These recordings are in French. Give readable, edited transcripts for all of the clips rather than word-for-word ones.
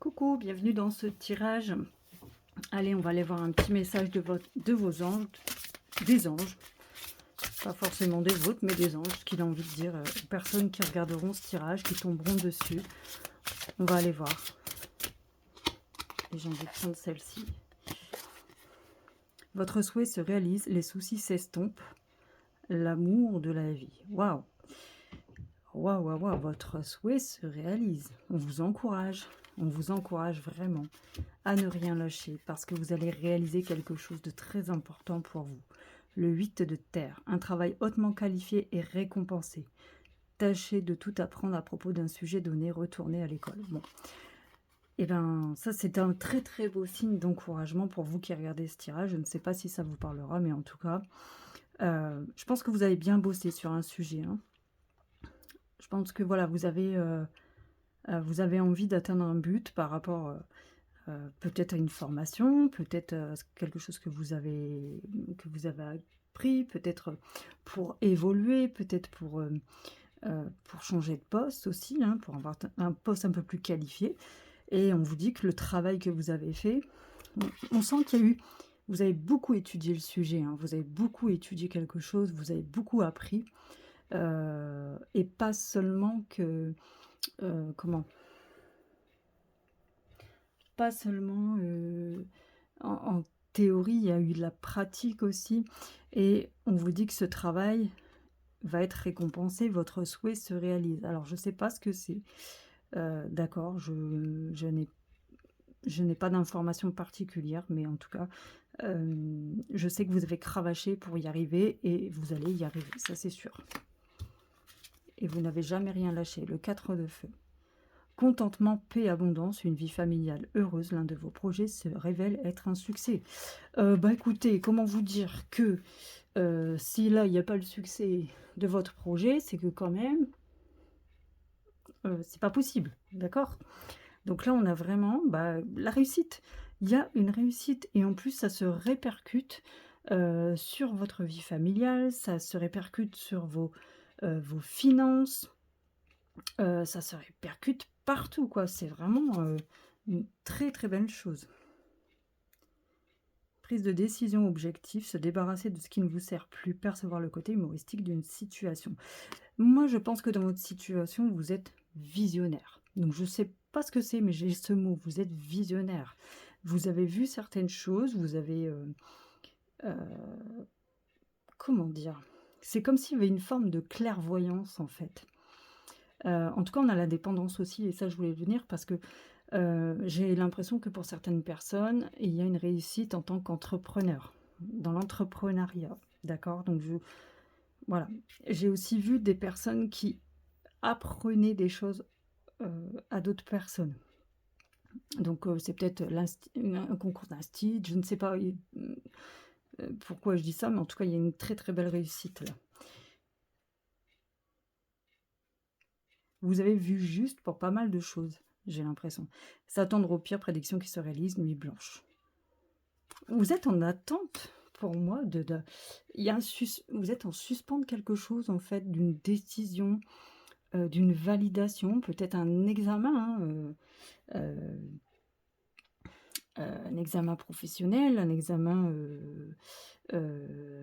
Coucou, bienvenue dans ce tirage. Allez, on va aller voir un petit message de vos anges, des anges, pas forcément des vôtres, mais des anges, ce qu'il a envie de dire aux personnes qui regarderont ce tirage, qui tomberont dessus. On va aller voir. Et j'ai envie de prendre celle-ci. Votre souhait se réalise, les soucis s'estompent, l'amour de la vie. Waouh! Waouh, waouh, waouh, votre souhait se réalise. On vous encourage vraiment à ne rien lâcher parce que vous allez réaliser quelque chose de très important pour vous. Le 8 de terre, un travail hautement qualifié et récompensé. Tâchez de tout apprendre à propos d'un sujet donné, retournez à l'école. Bon, et bien ça c'est un très très beau signe d'encouragement pour vous qui regardez ce tirage. Je ne sais pas si ça vous parlera, mais en tout cas, je pense que vous avez bien bossé sur un sujet, hein. Je pense que voilà, vous avez envie d'atteindre un but par rapport peut-être à une formation, peut-être quelque chose que vous avez appris, peut-être pour évoluer, peut-être pour changer de poste aussi, hein, pour avoir un poste un peu plus qualifié. Et on vous dit que le travail que vous avez fait, on sent qu'il y a eu, vous avez beaucoup étudié le sujet, hein, vous avez beaucoup étudié quelque chose, vous avez beaucoup appris, et pas seulement que, comment, pas seulement en théorie, il y a eu de la pratique aussi. Et on vous dit que ce travail va être récompensé, votre souhait se réalise. Alors, je ne sais pas ce que c'est. D'accord, je n'ai pas d'informations particulières, mais en tout cas, je sais que vous avez cravaché pour y arriver et vous allez y arriver, ça c'est sûr. Et vous n'avez jamais rien lâché. Le 4 de feu. Contentement, paix, abondance, une vie familiale heureuse, l'un de vos projets se révèle être un succès. Bah écoutez, comment vous dire que si là, il n'y a pas le succès de votre projet, c'est que quand même, c'est pas possible, d'accord? Donc là, on a vraiment la réussite. Il y a une réussite et en plus, ça se répercute sur votre vie familiale, ça se répercute sur vos finances, ça se répercute partout, quoi. C'est vraiment une très très belle chose. Prise de décision objective, se débarrasser de ce qui ne vous sert plus, percevoir le côté humoristique d'une situation. Moi, je pense que dans votre situation, vous êtes visionnaire. Donc, je ne sais pas ce que c'est, mais j'ai ce mot, vous êtes visionnaire. Vous avez vu certaines choses, vous avez... comment dire? C'est comme s'il y avait une forme de clairvoyance, en fait. En tout cas, on a la dépendance aussi, et ça, je voulais venir parce que j'ai l'impression que pour certaines personnes, il y a une réussite en tant qu'entrepreneur, dans l'entrepreneuriat, d'accord? Donc voilà. J'ai aussi vu des personnes qui apprenaient des choses, à d'autres personnes. Donc c'est peut-être un concours d'instit, je ne sais pas, pourquoi je dis ça, mais en tout cas, il y a une très, très belle réussite là. Vous avez vu juste pour pas mal de choses, j'ai l'impression. S'attendre aux pires prédictions qui se réalisent, nuit blanche. Vous êtes en attente, pour moi, il y a vous êtes en suspens de quelque chose, en fait, d'une décision, d'une validation, peut-être un examen, hein, un examen professionnel, un examen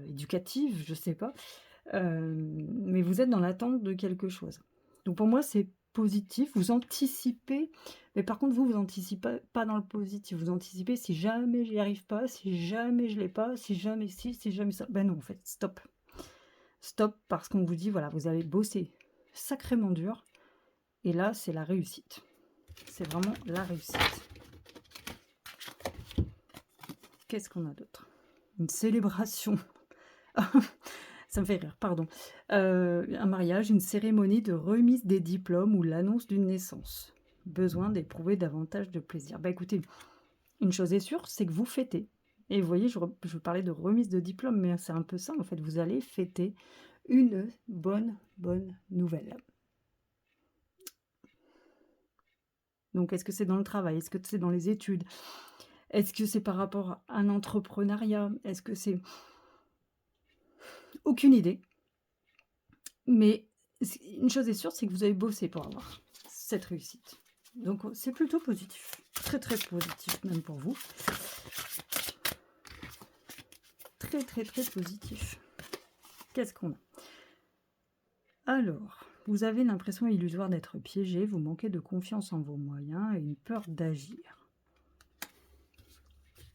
éducatif, je sais pas. Mais vous êtes dans l'attente de quelque chose. Donc pour moi, c'est positif, vous anticipez, mais par contre, vous anticipez pas dans le positif, vous anticipez si jamais j'y arrive pas, si jamais je l'ai pas, si jamais si jamais ça. Ben non, en fait, stop. Stop, parce qu'on vous dit, voilà, vous avez bossé sacrément dur, et là, c'est la réussite. C'est vraiment la réussite. Qu'est-ce qu'on a d'autre? Une célébration. Ça me fait rire, pardon. Un mariage, une cérémonie de remise des diplômes ou l'annonce d'une naissance. Besoin d'éprouver davantage de plaisir. Bah écoutez, une chose est sûre, c'est que vous fêtez. Et vous voyez, je parlais de remise de diplôme, mais c'est un peu ça, en fait. Vous allez fêter une bonne nouvelle. Donc, est-ce que c'est dans le travail? Est-ce que c'est dans les études? Est-ce que c'est par rapport à un entrepreneuriat? Est-ce que c'est... Aucune idée. Mais une chose est sûre, c'est que vous avez bossé pour avoir cette réussite. Donc, c'est plutôt positif. Très, très positif, même pour vous. Très, très, très positif. Qu'est-ce qu'on a? Alors, vous avez l'impression illusoire d'être piégé, vous manquez de confiance en vos moyens et une peur d'agir.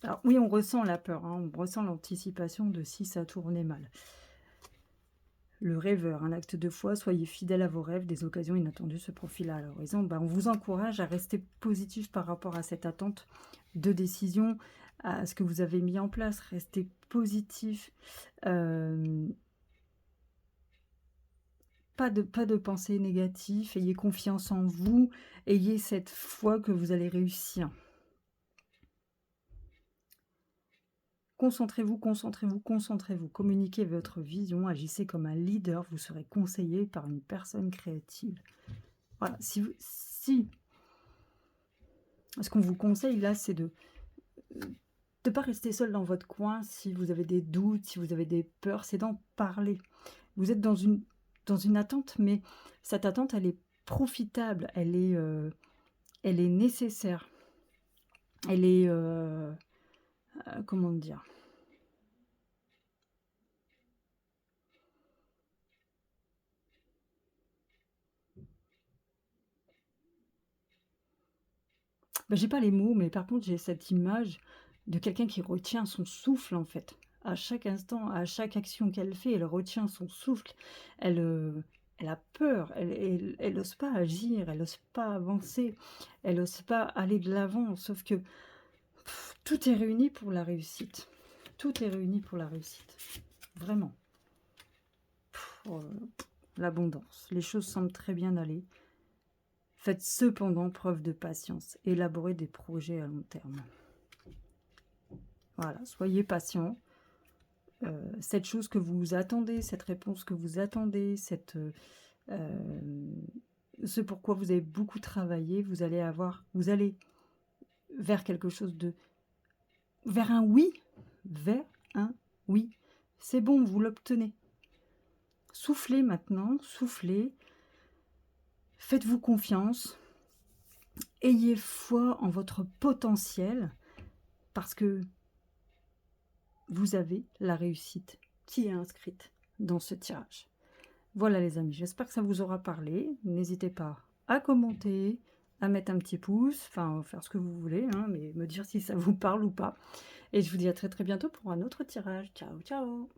Alors oui, on ressent la peur, hein, on ressent l'anticipation de si ça tournait mal. Le rêveur, un acte de foi, soyez fidèle à vos rêves, des occasions inattendues se profilent à l'horizon. Ben, on vous encourage à rester positif par rapport à cette attente de décision, à ce que vous avez mis en place. Restez positif. Pas de pensée négative, ayez confiance en vous, ayez cette foi que vous allez réussir. Concentrez-vous, concentrez-vous, concentrez-vous. Communiquez votre vision, agissez comme un leader, vous serez conseillé par une personne créative. Voilà, ce qu'on vous conseille là, c'est de ne pas rester seul dans votre coin si vous avez des doutes, si vous avez des peurs, c'est d'en parler. Vous êtes dans une attente, mais cette attente, elle est profitable, elle est nécessaire. Elle est, comment dire? Bah, j'ai pas les mots, mais par contre, j'ai cette image de quelqu'un qui retient son souffle, en fait. À chaque instant, à chaque action qu'elle fait, elle retient son souffle. Elle a peur, elle ose pas agir, elle ose pas avancer, elle ose pas aller de l'avant. Sauf que tout est réuni pour la réussite. Tout est réuni pour la réussite. Vraiment. Oh, l'abondance. Les choses semblent très bien aller. Faites cependant preuve de patience. Élaborez des projets à long terme. Voilà, soyez patient. Cette chose que vous attendez, cette réponse que vous attendez, ce pourquoi vous avez beaucoup travaillé, vous allez vers quelque chose vers un oui, vers un oui. C'est bon, vous l'obtenez. Soufflez maintenant, soufflez. Faites-vous confiance. Ayez foi en votre potentiel parce que vous avez la réussite qui est inscrite dans ce tirage. Voilà les amis, j'espère que ça vous aura parlé. N'hésitez pas à commenter, à mettre un petit pouce, enfin faire ce que vous voulez, hein, mais me dire si ça vous parle ou pas. Et je vous dis à très très bientôt pour un autre tirage. Ciao, ciao!